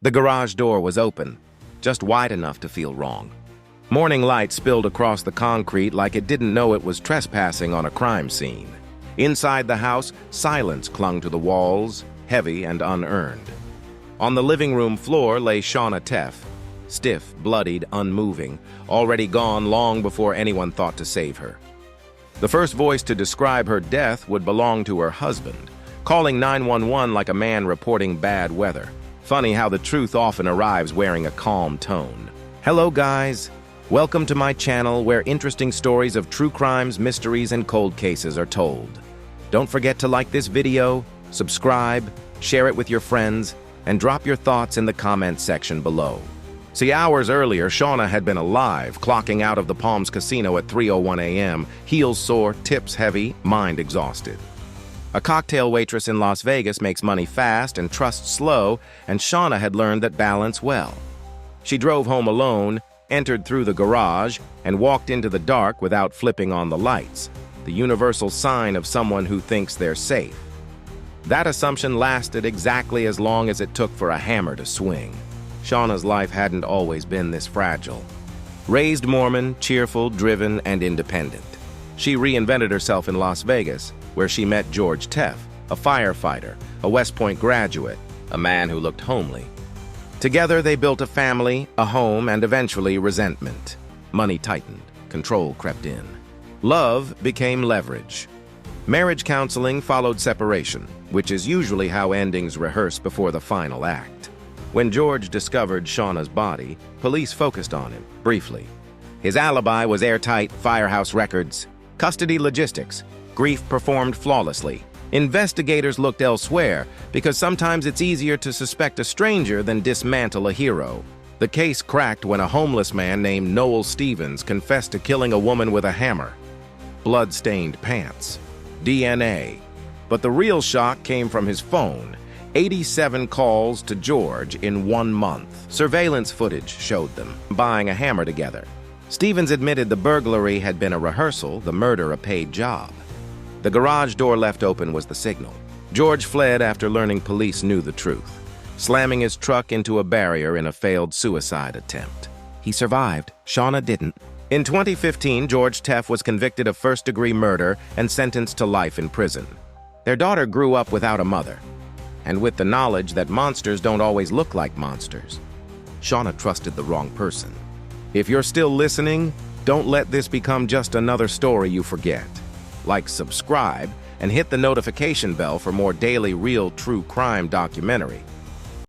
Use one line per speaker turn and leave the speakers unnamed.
The garage door was open, just wide enough to feel wrong. Morning light spilled across the concrete like it didn't know it was trespassing on a crime scene. Inside the house, silence clung to the walls, heavy and unearned. On the living room floor lay Shauna Tef, stiff, bloodied, unmoving, already gone long before anyone thought to save her. The first voice to describe her death would belong to her husband, calling 911 like a man reporting bad weather. Funny how the truth often arrives wearing a calm tone. Hello guys, welcome to my channel where interesting stories of true crimes, mysteries, and cold cases are told. Don't forget to like this video, subscribe, share it with your friends, and drop your thoughts in the comments section below. See, hours earlier, Shauna had been alive, clocking out of the Palms Casino at 3:01 a.m., heels sore, tips heavy, mind exhausted. A cocktail waitress in Las Vegas makes money fast and trusts slow, and Shauna had learned that balance well. She drove home alone, entered through the garage, and walked into the dark without flipping on the lights, the universal sign of someone who thinks they're safe. That assumption lasted exactly as long as it took for a hammer to swing. Shauna's life hadn't always been this fragile. Raised Mormon, cheerful, driven, and independent, she reinvented herself in Las Vegas, where she met George Tef, a firefighter, a West Point graduate, a man who looked homely. Together, they built a family, a home, and eventually resentment. Money tightened, control crept in. Love became leverage. Marriage counseling followed separation, which is usually how endings rehearse before the final act. When George discovered Shauna's body, police focused on him, briefly. His alibi was airtight, firehouse records, custody logistics, grief performed flawlessly. Investigators looked elsewhere because sometimes it's easier to suspect a stranger than dismantle a hero. The case cracked when a homeless man named Noel Stevens confessed to killing a woman with a hammer. Blood-stained pants. DNA. But the real shock came from his phone. 87 calls to George in 1 month. Surveillance footage showed them buying a hammer together. Stevens admitted the burglary had been a rehearsal, the murder a paid job. The garage door left open was the signal. George fled after learning police knew the truth, slamming his truck into a barrier in a failed suicide attempt. He survived. Shauna didn't. In 2015, George Tef was convicted of first-degree murder and sentenced to life in prison. Their daughter grew up without a mother, and with the knowledge that monsters don't always look like monsters. Shauna trusted the wrong person. If you're still listening, don't let this become just another story you forget. Like, subscribe, and hit the notification bell for more daily real true crime documentary.